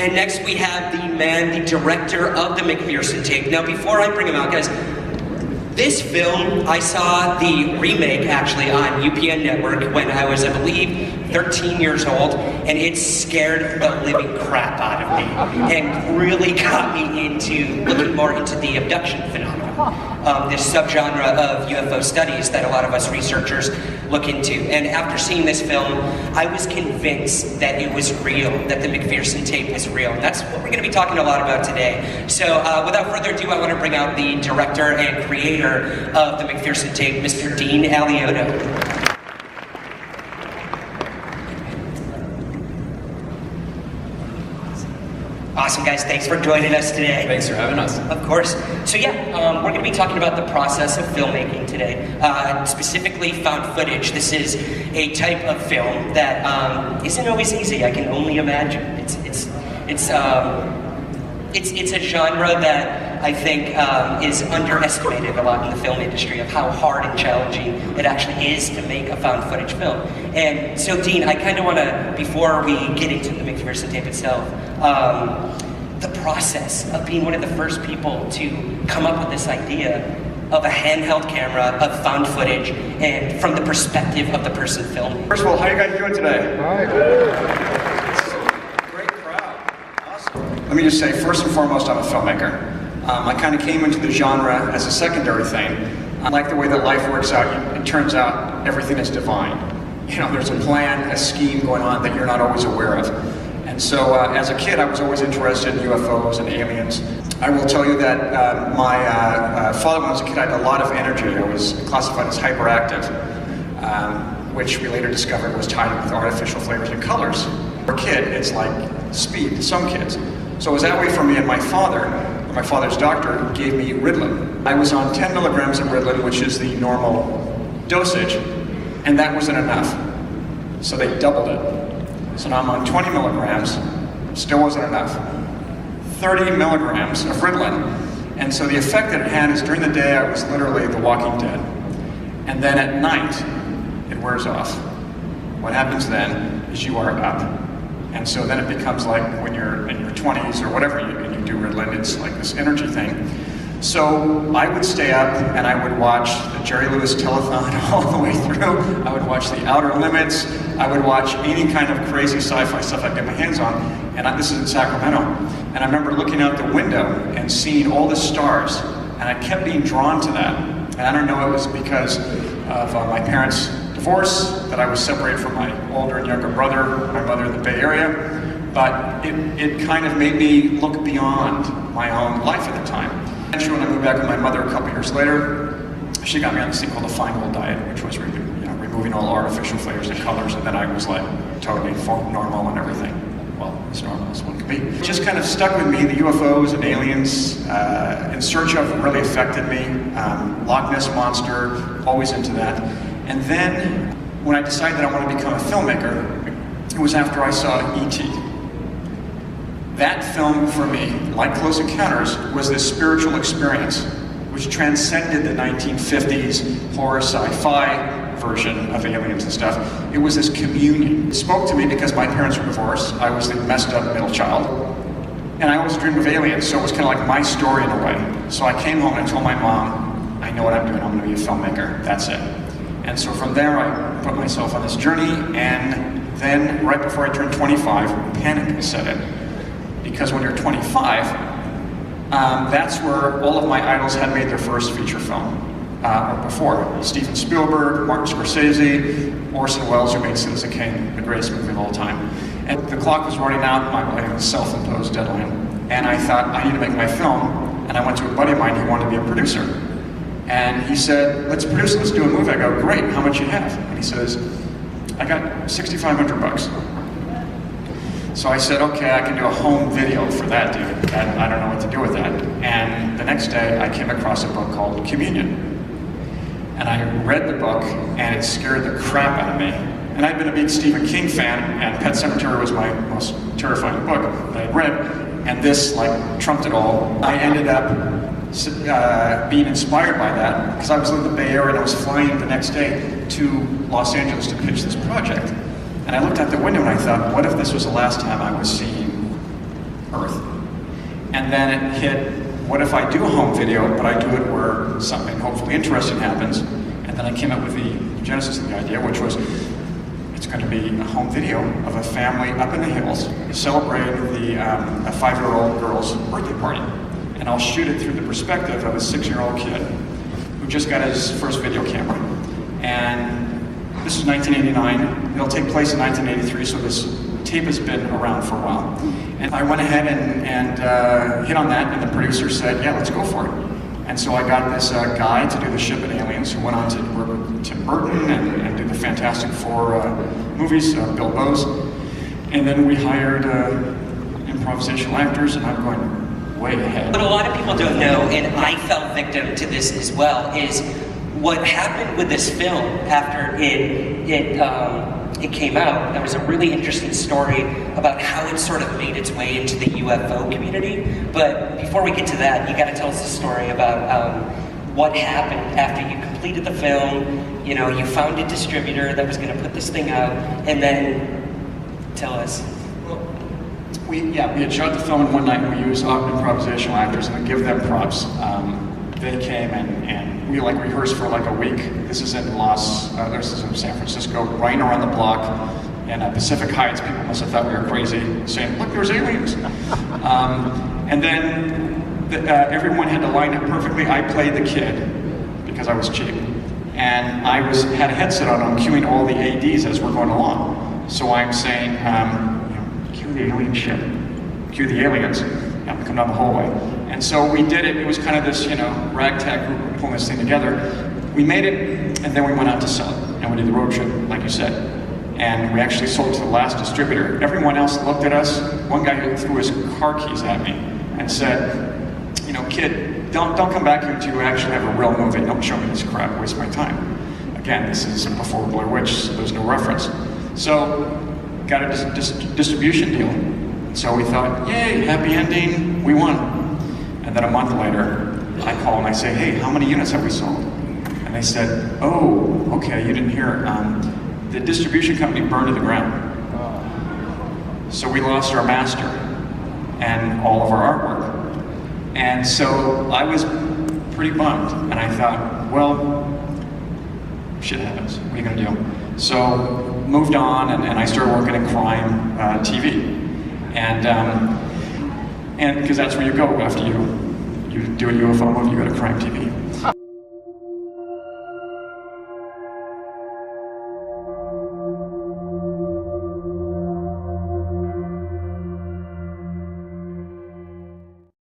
And next we have the man, the director of the MacPherson Tape. Now before I bring him out, guys, this film, I saw the remake actually on UPN Network when I was, I believe, 13 years old, and it scared the living crap out of me and really got me into looking more into the abduction phenomenon, this subgenre of UFO studies that a lot of us researchers look into. And after seeing this film, I was convinced that it was real, that the MacPherson Tape was real. And that's what we're going to be talking a lot about today. So without further ado, I want to bring out the director and creator of the MacPherson Tape, Mr. Dean Alioto. Awesome, guys. Thanks for joining us today. Thanks for having us. Of course. So yeah, we're going to be talking about the process of filmmaking today, specifically found footage. This is a type of film that isn't always easy. I can only imagine. It's a genre that I think is underestimated a lot in the film industry of how hard and challenging it actually is to make a found footage film. And so, Dean, I kind of want to, before we get into the MacPherson Tape itself, the process of being one of the first people to come up with this idea of a handheld camera, of found footage, and from the perspective of the person filming. First of all, how are you guys doing today? Hi. Great crowd. Awesome. Let me just say, first and foremost, I'm a filmmaker. I kind of came into the genre as a secondary thing. I like the way that life works out. It turns out everything is divine. You know, there's a plan, a scheme going on that you're not always aware of. And so as a kid, I was always interested in UFOs and aliens. I will tell you that my father, when I was a kid, I had a lot of energy. I was classified as hyperactive, which we later discovered was tied with artificial flavors and colors. For a kid, it's like speed to some kids. So it was that way for me, and my father's doctor gave me Ritalin. I was on 10 milligrams of Ritalin, which is the normal dosage, and that wasn't enough. So they doubled it. So now I'm on 20 milligrams, still wasn't enough. 30 milligrams of Ritalin. And so the effect that it had is during the day I was literally the Walking Dead. And then at night, it wears off. What happens then is you are up. And so then it becomes like when you're in your 20s or whatever and you do Ritalin, it's like this energy thing. So I would stay up and I would watch the Jerry Lewis telethon all the way through. I would watch The Outer Limits. I would watch any kind of crazy sci-fi stuff I could get my hands on. And this is in Sacramento. And I remember looking out the window and seeing all the stars. And I kept being drawn to that. And I don't know, it was because of my parents' divorce, that I was separated from my older and younger brother, my mother in the Bay Area. But it kind of made me look beyond my own life at the time. Actually, when I moved back with my mother a couple years later, she got me on this thing called the Fine Gold Diet, which was removing all artificial flavors and colors, and then I was like totally normal and everything. Well, as normal as one could be. It just kind of stuck with me. The UFOs and aliens, In Search Of really affected me. Loch Ness Monster, always into that. And then, when I decided that I wanted to become a filmmaker, it was after I saw E.T. That film, for me, like Close Encounters, was this spiritual experience which transcended the 1950s horror sci-fi version of aliens and stuff. It was this communion. It spoke to me because my parents were divorced. I was the messed up middle child. And I always dreamed of aliens, so it was kind of like my story in a way. So I came home and I told my mom, I know what I'm doing, I'm going to be a filmmaker, that's it. And so from there I put myself on this journey, and then right before I turned 25, panic set in. Because when you're 25, that's where all of my idols had made their first feature film, or before. Steven Spielberg, Martin Scorsese, Orson Welles, who made Citizen Kane, the greatest movie of all time. And the clock was running out, I had a self-imposed deadline, and I thought, I need to make my film, and I went to a buddy of mine who wanted to be a producer. And he said, let's produce it, let's do a movie. I go, great, how much you have? And he says, I got $6,500. So I said, okay, I can do a home video for that, dude. I don't know what to do with that. And the next day, I came across a book called Communion. And I read the book, and it scared the crap out of me. And I'd been a big Stephen King fan, and Pet Sematary was my most terrifying book that I'd read. And this, like, trumped it all. I ended up being inspired by that, because I was in the Bay Area, and I was flying the next day to Los Angeles to pitch this project. And I looked out the window and I thought, what if this was the last time I was seeing Earth. And then it hit, what if I do a home video, but I do it where something hopefully interesting happens? And then I came up with the genesis of the idea, which was, it's going to be a home video of a family up in the hills celebrating a 5-year-old girl's birthday party. And I'll shoot it through the perspective of a 6-year-old kid who just got his first video camera. And this is 1989. It'll take place in 1983, so this tape has been around for a while. And I went ahead and hit on that, and the producer said, yeah, let's go for it. And so I got this guy to do the ship in Aliens, who went on to work with Tim Burton and do the Fantastic Four movies, Bill Bowes. And then we hired improvisational actors, and I'm going way ahead. What a lot of people don't know, and I fell victim to this as well, is what happened with this film after it came out. There was a really interesting story about how it sort of made its way into the UFO community. But before we get to that, you got to tell us the story about what happened after you completed the film. You know, you found a distributor that was going to put this thing out, and then tell us. We had shot the film in one night, and we used improvisational actors, and we give them props. They came and we rehearsed for like a week. This is in this is in San Francisco, right around the block. And Pacific Heights, people must have thought we were crazy, saying, look, there's aliens. And then everyone had to line up perfectly. I played the kid because I was cheap. And I had a headset on, I'm cueing all the ADs as we're going along. So I'm saying, cue the alien ship, cue the aliens, and we come down the hallway. And so we did it. It was kind of this, ragtag group pulling this thing together. We made it, and then we went out to sell it. And we did the road trip, like you said. And we actually sold it to the last distributor. Everyone else looked at us. One guy threw his car keys at me and said, kid, don't come back here until you actually have a real movie. Don't show me this crap, waste my time. Again, this is before Blair Witch, so there's no reference. So, got a distribution deal. So we thought, yay, happy ending, we won. And then a month later, I call and I say, hey, how many units have we sold? And they said, oh, okay, you didn't hear it. The distribution company burned to the ground. So we lost our master and all of our artwork. And so I was pretty bummed. And I thought, well, shit happens. What are you gonna do? So moved on, and I started working in crime TV. And because that's where you go after you do a UFO movie, you go to crime TV.